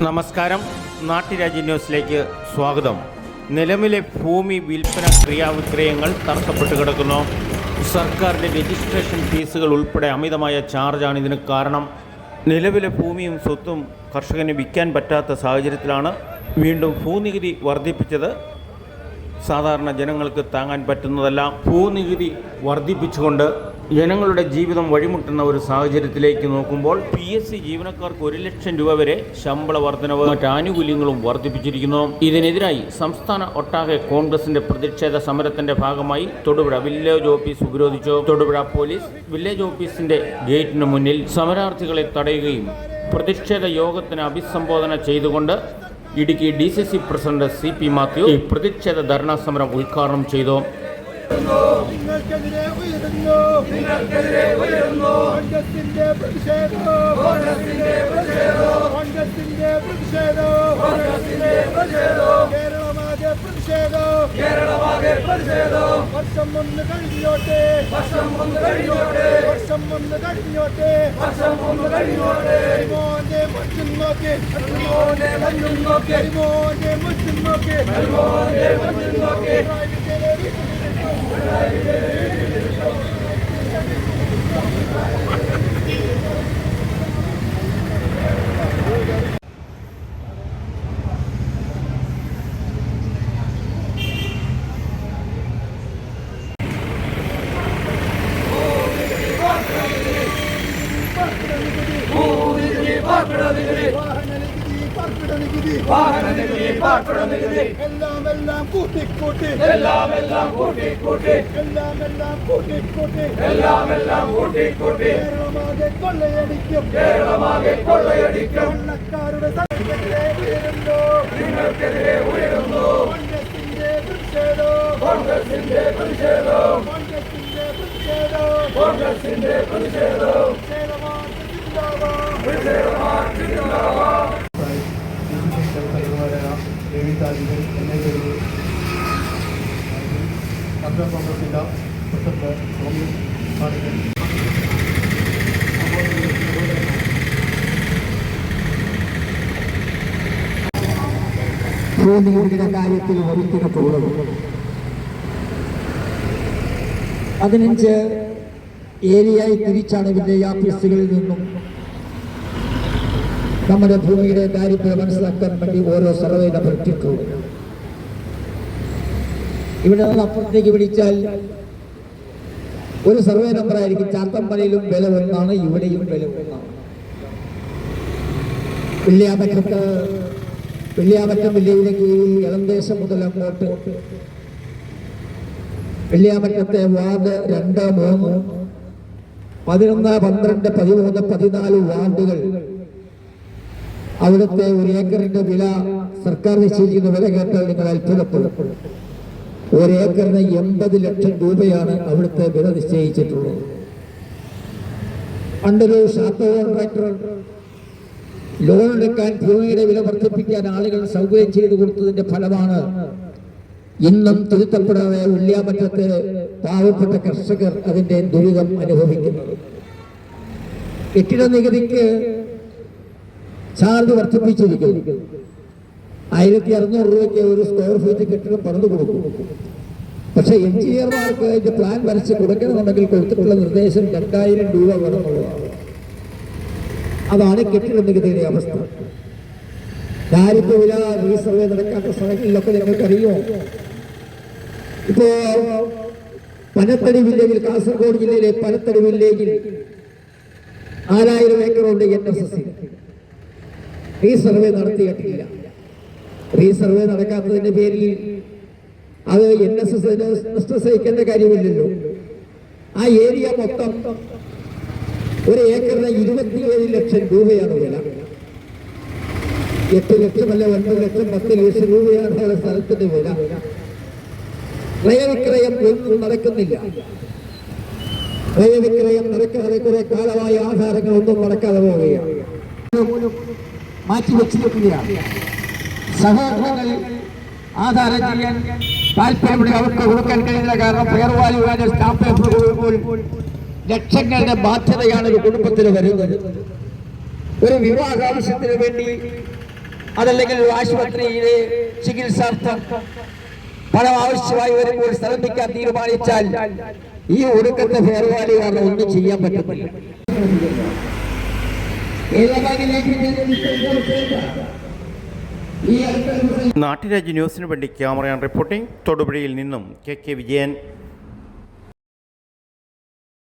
നമസ്കാരം, നാട്ടുരാജ്യ ന്യൂസിലേക്ക് സ്വാഗതം. നിലവിലെ ഭൂമി വിൽപ്പന ക്രിയാവിക്രയങ്ങൾ തടസ്സപ്പെട്ട് കിടക്കുന്നു. സർക്കാരിൻ്റെ രജിസ്ട്രേഷൻ ഫീസുകൾ ഉൾപ്പെടെ അമിതമായ ചാർജാണ് ഇതിന് കാരണം. നിലവിലെ ഭൂമിയും സ്വത്തും കർഷകന് വിൽക്കാൻ പറ്റാത്ത സാഹചര്യത്തിലാണ് വീണ്ടും ഭൂനികുതി വർദ്ധിപ്പിച്ചത്. സാധാരണ ജനങ്ങൾക്ക് താങ്ങാൻ പറ്റുന്നതല്ല. ഭൂനികുതി വർദ്ധിപ്പിച്ചുകൊണ്ട് ജനങ്ങളുടെ ജീവിതം വഴിമുട്ടുന്ന ഒരു സാഹചര്യത്തിലേക്ക് നോക്കുമ്പോൾ PSC ജീവനക്കാർക്ക് 1 ലക്ഷം രൂപ വരെ ശമ്പള വർധനവ്, മറ്റ് ആനുകൂല്യങ്ങളും വർദ്ധിപ്പിച്ചിരിക്കുന്നു. ഇതിനെതിരായി സംസ്ഥാന ഒട്ടാകെ കോൺഗ്രസിന്റെ പ്രതിഷേധ സമരത്തിന്റെ ഭാഗമായി തൊടുപുഴ വില്ലേജ് ഓഫീസ് ഉപരോധിച്ചു. തൊടുപുഴ പോലീസ് വില്ലേജ് ഓഫീസിന്റെ ഗേറ്റിന് മുന്നിൽ സമരാർത്ഥികളെ തടയുകയും പ്രതിഷേധ യോഗത്തിന് അഭിസംബോധന ചെയ്തുകൊണ്ട് Idukki DCC president CP Mathew പ്രതിഷേധ ധർണാ സമരം ഉദ്ഘാടനം ചെയ്തു. ഭൂനികുതിയുടെ കാര്യത്തിൽ വരുത്തിയിട്ടുള്ളത് 15 ഏരിയയായി തിരിച്ചാണ് വില്ലേജ് ഓഫീസുകളിൽ നിന്നും നമ്മുടെ ഭൂമിയുടെ കാര്യത്തിൽ മനസ്സിലാക്കാൻ വേണ്ടി ഓരോ സർവേ നമ്പർ ഇട്ടിട്ടുള്ളത്. ഇവിടെ നിന്ന് അപ്പുറത്തേക്ക് പിടിച്ചാൽ ഒരു സർവേ നമ്പറായിരിക്കും. ചാത്തമ്പലയിലും വില ഒന്നാണ്, ഇവിടെയും വില ഒന്നാണ്. വെള്ളിയാമറ്റം വില്ലേജിലേക്ക് ഇളന്തേശം മുതൽ അങ്ങോട്ട് വെള്ളിയാമറ്റത്തെ വാർഡ് 2, 3, 11, 12, 13, 14 വാർഡുകൾ അവിടുത്തെ 1 ഏക്കറിന്റെ വില സർക്കാർ നിശ്ചയിക്കുന്ന വില കേട്ടാൽ നിങ്ങൾ അത്ഭുതപ്പെടും. 1 ഏക്കറിന് 80 ലക്ഷം രൂപയാണ് അവിടുത്തെ വില നിശ്ചയിച്ചിട്ടുള്ളത്. പണ്ടൊരു ഷാപ്പ് കോൺട്രാക്ടർ ലോൺ എടുക്കാൻ ഭൂമിയുടെ വില വർദ്ധിപ്പിക്കാൻ ആളുകൾ സൗകര്യം ചെയ്തു കൊടുത്തതിന്റെ ഫലമാണ് ഇന്നും തിരുത്തപ്പെടാതെ വെള്ളിയാമറ്റത്തെ പാവപ്പെട്ട കർഷകർ അതിന്റെ ദുരിതം അനുഭവിക്കുന്നത്. കെട്ടിട നികുതിക്ക് ചാർജ് വർദ്ധിപ്പിച്ചിരിക്കുന്നു. 1600 രൂപയ്ക്ക് ഒരു സ്ക്വയർ ഫീറ്റ് കെട്ടിടം പണിതു കൊടുക്കും. പക്ഷെ എഞ്ചിനീയർമാർക്ക് അതിന്റെ പ്ലാൻ വരച്ച് കൊടുക്കണമെന്നുണ്ടെങ്കിൽ കൊടുത്തിട്ടുള്ള നിർദ്ദേശം 2000 രൂപ വേണമെന്നുള്ളതാണ്. അതാണ് കെട്ടിട നികുതിയുടെ അവസ്ഥ. ദാരിദ്ര്യ വില റീസർവേ നടക്കാത്ത സ്ഥലങ്ങളിലൊക്കെ നിങ്ങൾക്കറിയോ. ഇപ്പോ പനത്തടി വില്ലേജിൽ, കാസർഗോഡ് ജില്ലയിലെ പനത്തടി വില്ലേജിൽ 4000 ഏക്കറുണ്ട് NSS. റീസർവേ നടത്തിയിട്ടില്ല. റീസർവേ നടക്കാത്തതിന്റെ പേരിൽ അത് NSS നഷ്ടം സഹിക്കേണ്ട കാര്യമില്ലല്ലോ. ആ ഏരിയ മൊത്തം 1 ഏക്കറിന് 27 ലക്ഷം രൂപയാണ് വില. 8 ലക്ഷമല്ല, 9 ലക്ഷം, 10 ലക്ഷം രൂപയാണ് ആ സ്ഥലത്തിന്റെ വില. ക്രയവിക്രയം ഒന്നും നടക്കുന്നില്ല. ക്രയവിക്രയം നടക്കാതെ കുറെ കാലമായി ആധാരങ്ങളൊന്നും നടക്കാതെ പോവുകയാണ്. മാറ്റിവെച്ചിരിക്കുകയാണ്. സഹോദരങ്ങൾ ആധാരം ചെയ്യാൻ താല്പര്യമുള്ള അവർക്ക് കൊടുക്കാൻ കഴിയുന്ന കാരണം fair value and stamp paper കൊടുക്കുമ്പോൾ ലക്ഷങ്ങളുടെ ബാധ്യതയാണ് ഒരു കുടുംബത്തിന് വരുന്നത്. ഒരു വിവാഹാവശ്യത്തിന് വേണ്ടി അതല്ലെങ്കിൽ ആശുപത്രിയിലെ ചികിത്സാർത്ഥം പണം ആവശ്യമായി വരുമ്പോൾ സ്ഥലം വിൽക്കാൻ തീരുമാനിച്ചാൽ ഈ ഒടുക്കത്തെ ഫെയർവാലി കാരണം ഒന്നും ചെയ്യാൻ പറ്റത്തില്ല. നാട്ടുരാജ്യ ന്യൂസിന് വേണ്ടി ക്യാമറ റിപ്പോർട്ടിംഗ് തൊടുപുഴയിൽ നിന്നും കെ വിജയൻ.